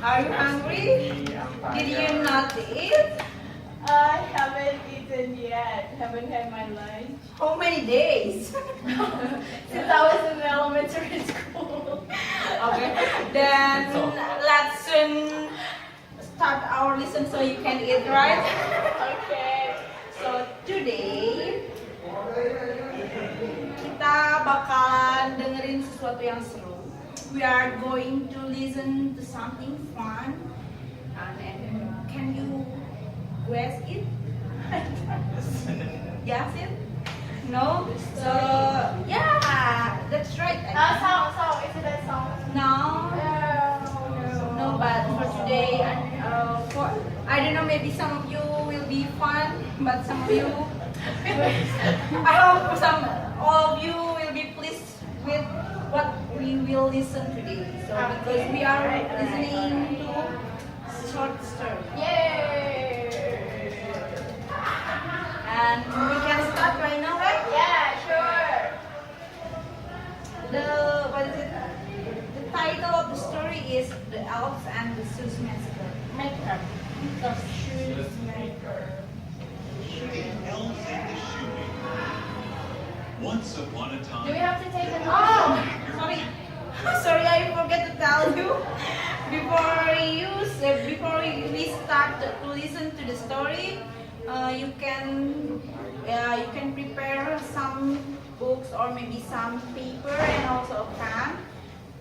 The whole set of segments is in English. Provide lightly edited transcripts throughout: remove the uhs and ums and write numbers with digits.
Are you hungry? Did you not eat? I haven't eaten yet. Haven't had my lunch. How many days? Since I was in elementary school. Okay, then let's soon start our lesson so you can eat, right? Okay. So today kita bakalan dengerin sesuatu yang seru. We are going to listen to something fun. And can you guess it? Guess it? No? So yeah, that's right. Song. Is it a song? No. No, but for today, I don't know, maybe some of you will be fun, but some of you, I hope all of you will be pleased with what we will listen today. So because we are listening to short story. Yay! And we can start right now, right? Yeah, sure. What is it? The title of the story is The Elves and the Shoes Maker. The shoes maker. The Elves and the Shoemaker. Once upon a time. Do we have to take a Oh, sorry. Sorry, I forgot to tell you. Before we start to listen to the story, you can prepare some books or maybe some paper and also a pen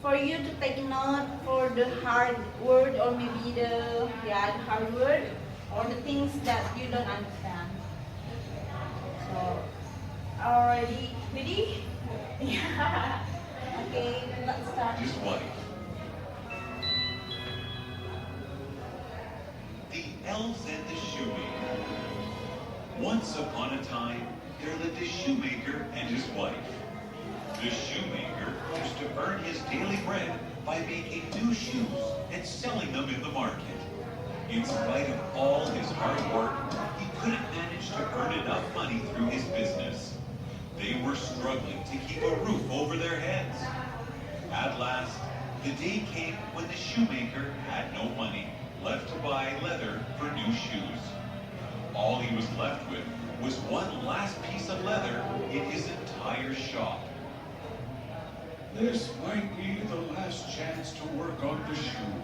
for you to take note for the hard word or maybe the hard word or the things that you don't understand. So, already ready? Yeah. Okay, let's start. His wife. The Elves and the Shoemaker. Once upon a time, there lived a shoemaker and his wife. The shoemaker used to earn his daily bread by making new shoes and selling them in the market. In spite of all his hard work, he couldn't manage to earn enough money through his business. They were struggling to keep a roof over their heads. At last, the day came when the shoemaker had no money left to buy leather for new shoes. All he was left with was one last piece of leather in his entire shop. This might be the last chance to work on the shoe.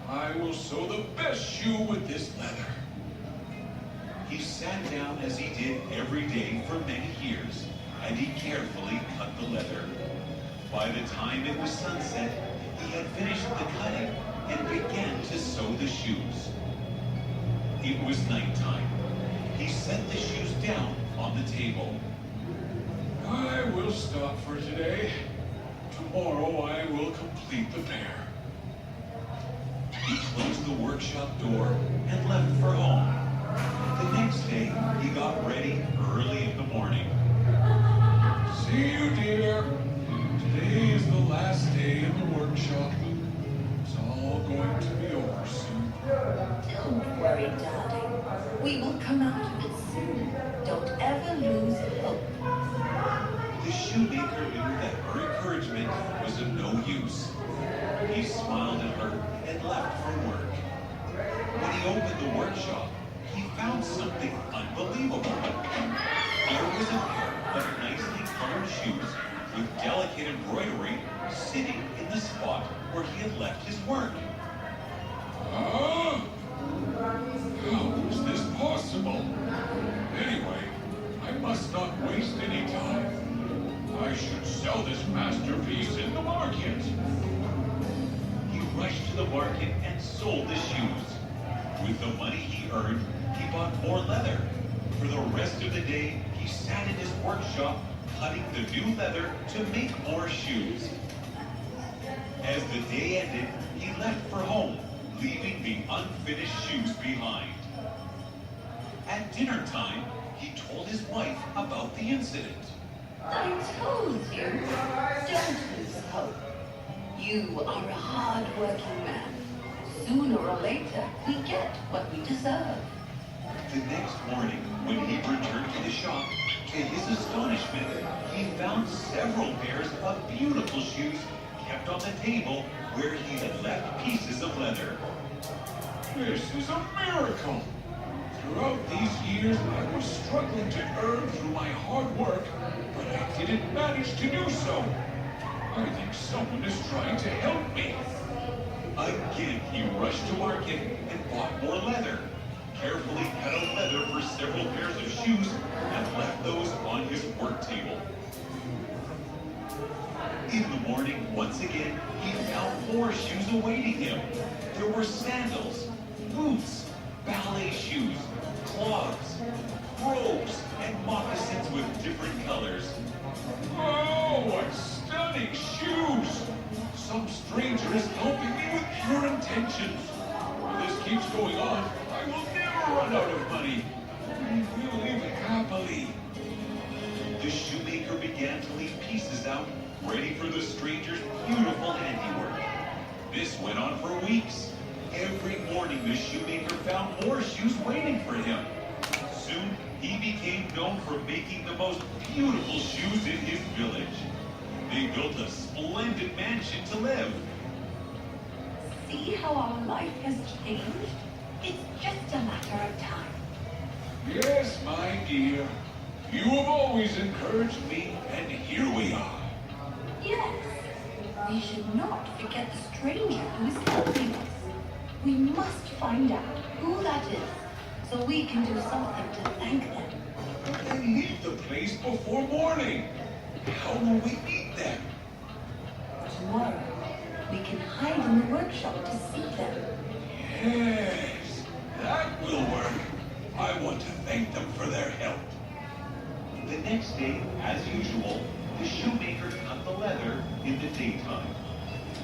I will sew the best shoe with this leather. He sat down as he did every day for many years, and he carefully cut the leather. By the time it was sunset, he had finished the cutting and began to sew the shoes. It was nighttime. He set the shoes down on the table. I will stop for today. Tomorrow I will complete the pair. He closed the workshop door and left for home. The next day, he got ready early in the morning. See you, dear. Today is the last day in the workshop. It's all going to be over soon. Don't worry, darling. We will come out of it soon. Don't ever lose hope. The shoemaker knew that her encouragement was of no use. He smiled at her and left for work. When he opened the workshop, he found something unbelievable. There was a pair of nicely colored shoes with delicate embroidery sitting in the spot where he had left his work. Huh? How is this possible? Anyway, I must not waste any time. I should sell this masterpiece in the market. He rushed to the market and sold the shoes. With the money he earned, he bought more leather. For the rest of the day, he sat in his workshop cutting the new leather to make more shoes. As the day ended, he left for home, leaving the unfinished shoes behind. At dinner time, he told his wife about the incident. I told you, don't lose hope. You are a hard-working man. Sooner or later, we get what we deserve. The next morning, when he returned to the shop, to his astonishment, he found several pairs of beautiful shoes kept on the table where he had left pieces of leather. This is a miracle. Throughout these years, I was struggling to earn through my hard work, but I didn't manage to do so. I think someone is trying to help me. Again, he rushed to market and bought more leather, carefully cut out leather for several pairs of shoes, and left those on his work table. In the morning, once again, he found more shoes awaiting him. There were sandals, boots, ballet shoes, clogs, robes, and moccasins with different colors. Oh, what stunning shoes! Some stranger is helping me with pure intentions. If this keeps going on, I will never run out of money. We will live happily. The shoemaker began to leave pieces out, ready for the stranger's beautiful handiwork. This went on for weeks. Every morning, the shoemaker found more shoes waiting for him. Soon, he became known for making the most beautiful shoes in his village. They built a splendid mansion to live. See how our life has changed? It's just a matter of time. Yes, my dear. You have always encouraged me, and here we are. Yes, we should not forget the stranger who is helping us. We must find out who that is, so we can do something to thank them. They leave the place before morning. How will we meet them? Tomorrow, we can hide in the workshop to see them. Yes, that will work. I want to thank them for their help. The next day, as usual, the shoemaker cut the leather in the daytime.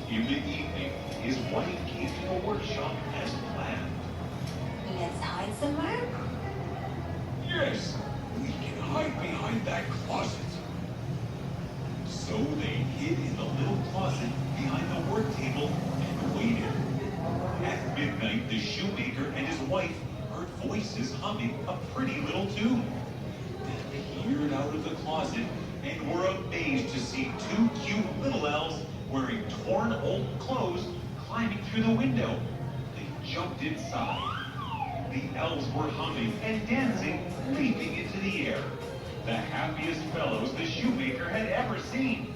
In the evening, his wife came to the workshop as planned. Let's hide somewhere. Yes, we can hide behind that closet. So they hid in the little closet behind the work table and waited. At midnight, the shoemaker and his wife heard voices humming a pretty little tune. They peered out of the closet and were amazed to see two cute little elves wearing torn old clothes climbing through the window. They jumped inside. The elves were humming and dancing, leaping into the air. The happiest fellows the shoemaker had ever seen.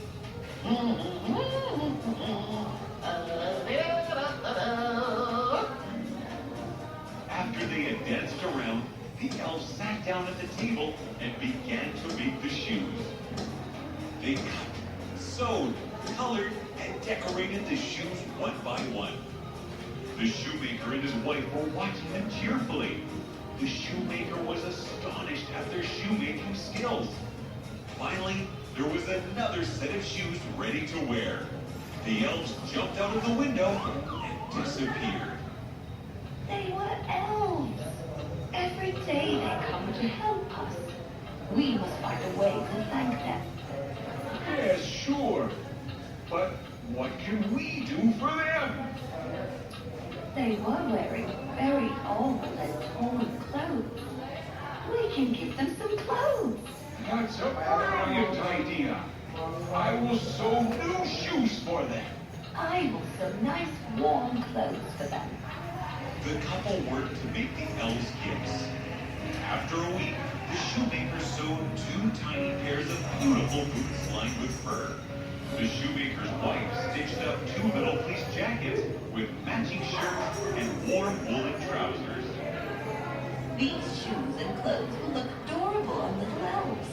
After they had danced around, the elves sat down at the table and began to make the shoes. They cut, sewed, colored, and decorated the shoes one by one. The shoemaker and his wife were watching them cheerfully. The shoemaker was astonished at their shoemaking skills. Finally, there was another set of shoes ready to wear. The elves jumped out of the window and disappeared. They were elves. Every day they come to help us. We must find a way to thank them. Yes, sure. But what can we do for them? They were wearing very old and torn clothes. We can give them some clothes. That's a brilliant idea. I will sew new shoes for them. I will sew nice warm clothes for them. The couple worked to make the elves gifts. After a week, the shoemaker sewed two tiny pairs of beautiful boots lined with fur. The shoemaker's wife stitched up two little fleece jackets with matching shirts and warm woolen trousers. These shoes and clothes will look adorable on little elves.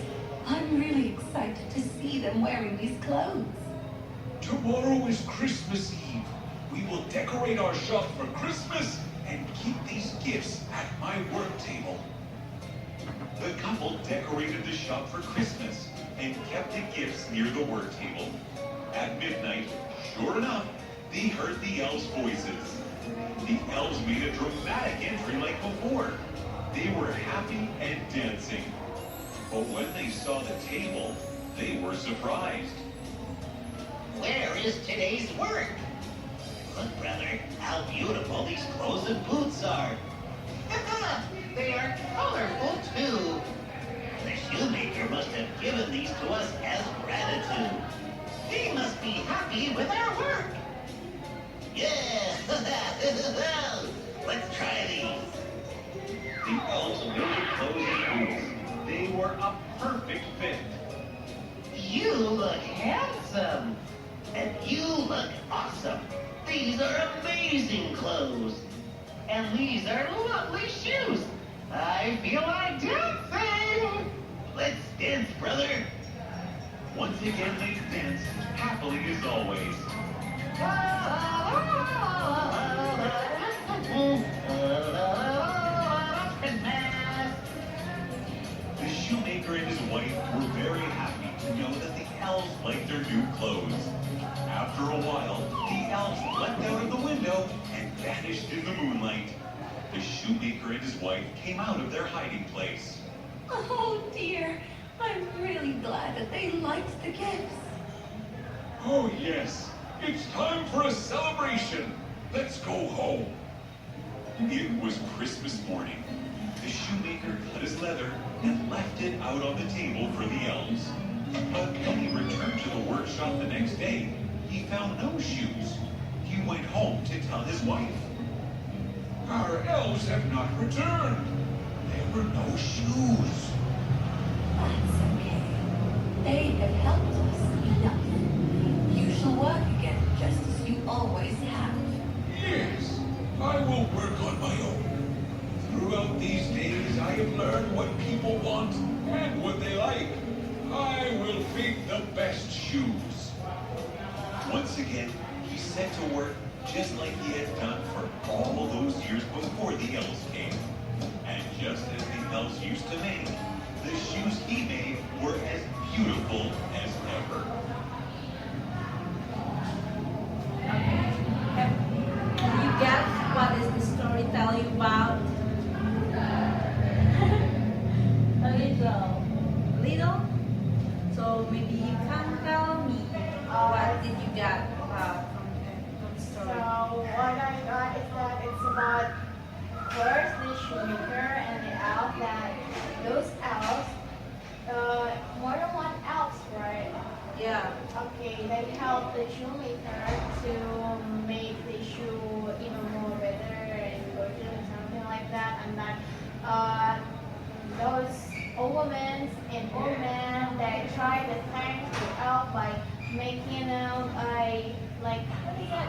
I'm really excited to see them wearing these clothes. Tomorrow is Christmas Eve. We will decorate our shop for Christmas and keep these gifts at my work table. The couple decorated the shop for Christmas and kept the gifts near the work table. At midnight, sure enough, they heard the elves' voices. The elves made a dramatic entry like before. They were happy and dancing. But when they saw the table, they were surprised. Where is today's work? Look, brother, how beautiful these clothes and boots are. They are colorful, too. The shoemaker must have given these to us as gratitude. He must be happy with our work. Yeah! Let's try these. The elves made their clothes and boots. They were a perfect fit. You look handsome. And you look awesome. These are amazing clothes. And these are lovely shoes. I feel like dancing. Let's dance, brother. Once again, they danced happily as always. The shoemaker and his wife were very happy to know that the elves liked their new clothes. After a while, the elves leapt out of the window and vanished in the moonlight. The shoemaker and his wife came out of their hiding place. Oh dear, I'm really glad that they liked the gifts. Oh, yes. It's time for a celebration. Let's go home. It was Christmas morning. The shoemaker cut his leather and left it out on the table for the elves. But when he returned to the workshop the next day, he found no shoes. He went home to tell his wife. Our elves have not returned. There were no shoes. That's okay. They have helped us enough. You shall work again just as you always have. Yes, I will work on my own. Throughout these days, I have learned what people want and what they like. I will make the best shoes. Once again, he set to work just like he had done for all those years before the elves came. And just as the elves used to make, the shoes he made were as beautiful as ever. Do you get what is the story tell you about? A little. Little? So maybe you can tell me what did you get from the So story? what I got is that it's about first the shoemaker and the elf, that those elves, more than one elves, right? Yeah. Okay, they help the shoemaker to make the shoe even more better and gorgeous and something like that. And then those old women and old men, they try to thank the elf by making them like what is that?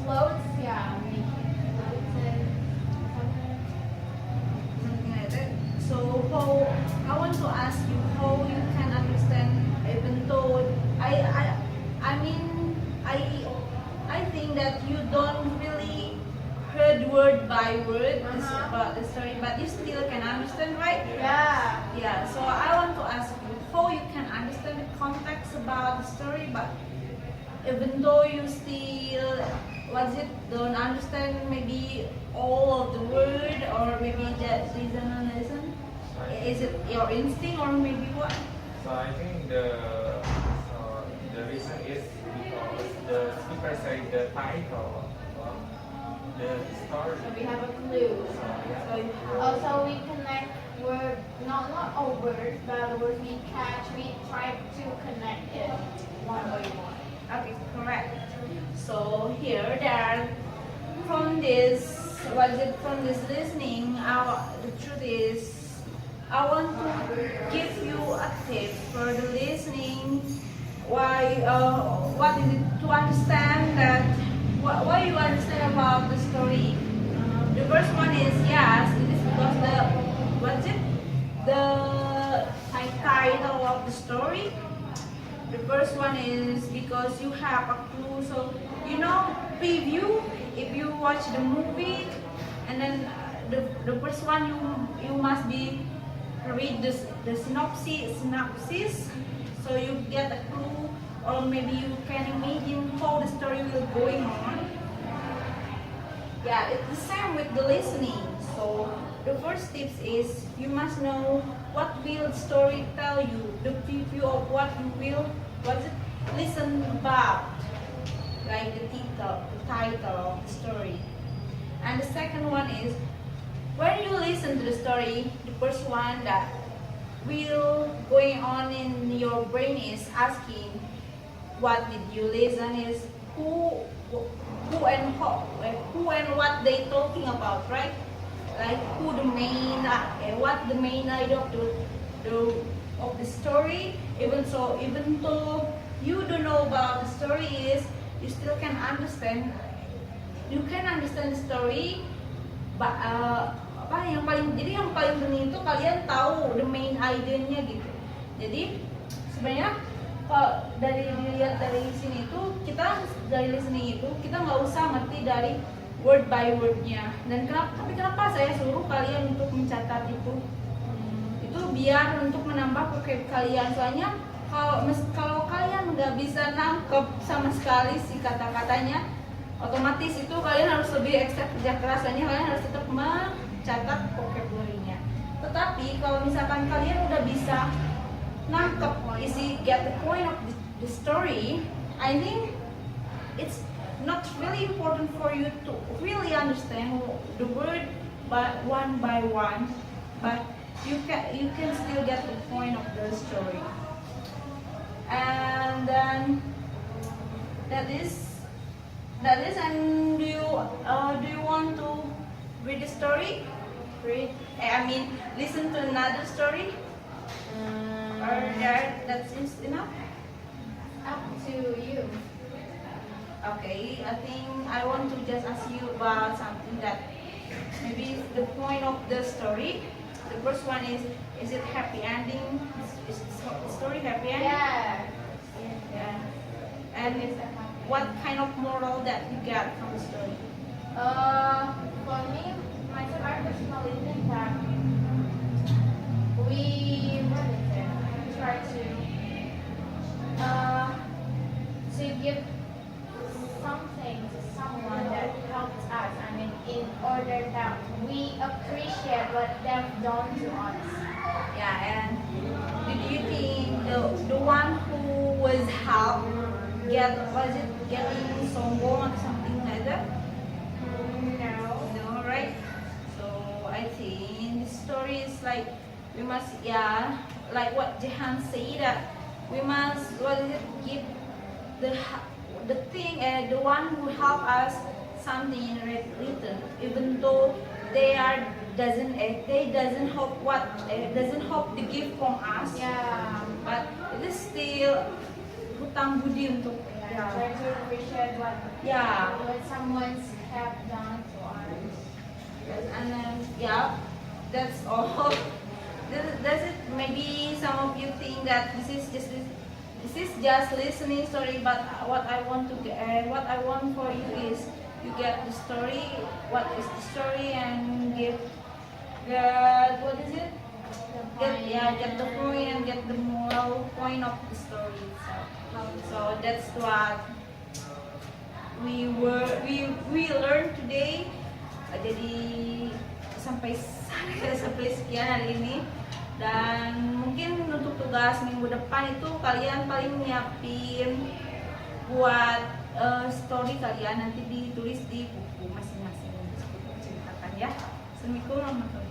Floats, yeah, making floats and something. Something like that. So how I want to ask you how you can understand, even though I mean I think that you don't really heard word by word about the story, but you still can understand, right? Yeah. Yeah. So I want to ask you how you can understand the context about the story, but even though you still don't understand maybe all of the word, or maybe that listen, is it your instinct or maybe what? So I think the reason is because the speaker said the title of the story. So we have a clue. So yeah. So you have, Also, we connect word, not all words, but the words we catch, we try to connect it one by one. okay, correct. So here there from this from this listening, the truth is I want to give you a tip for the listening. Why? What is it to understand that? Why you understand about the story? The first one is yes, it is because the title of the story. The first one is because you have a clue. So you know preview if you watch the movie, and then the first one you must be read the synopsis, so you get a clue, or maybe you can imagine how the story will going on. Yeah, it's the same with the listening. So the first tips is you must know what will the story tell you, the preview of what you will listen about, like the title of the story. And the second one is when you listen to the story, the first one that will going on in your brain is asking, what did you listen? Is who and how, who and what they talking about, right? Like who the main, what the main idea of the story. Even though you don't know about the story is, you still can understand. You can understand the story, but yang paling penting itu kalian tahu the main idea-nya gitu. Jadi sebenarnya kalau dilihat dari sini itu, kita dari listening itu kita nggak usah ngerti dari word by wordnya. Dan kenapa saya suruh kalian untuk mencatat itu? Itu biar untuk menambah vocab kalian. Soalnya kalau kalian nggak bisa nangkep sama sekali si kata-katanya, otomatis itu kalian harus lebih ekstra kerja keras. Soalnya kalian harus tetap mencatat vocabulary-nya. Tetapi kalau misalkan kalian udah bisa nangkep isi, get the point of the story, I think it's not really important for you to really understand the word one by one, but you can still get the point of the story. And then that is and do you want to read the story? Listen to another story? Or that's enough? Up to you. Okay, I think I want to just ask you about something that maybe the point of the story. The first one is it happy ending? Is the story happy ending? Yeah. And what kind of moral that you get from the story? For me, myself, I personally think that we try to give something to someone that helps us. In order that we appreciate what they've done to us. Yeah, and do you think the one who was helped getting sombong or something like that? No, right? So I think the story is like we must, like what Jehan said, that we must give the thing and the one who help us something in return, even though they doesn't hope the gift from us. Yeah. But it is still hutang budi untuk Try to appreciate what someone's have done to us. And then that's all. That's it. Maybe some of you think that this is just listening story, but what I want for you is you get the story, what is the story, and get what is it? Get the point and get the moral point of the story itself. So that's what we learned today. Jadi sampai sekian hari ini, dan mungkin untuk tugas minggu depan itu kalian paling nyiapin buat story kalian nanti ditulis di buku masing-masing, ceritakan ya. Assalamualaikum warahmatullahi wabarakatuh.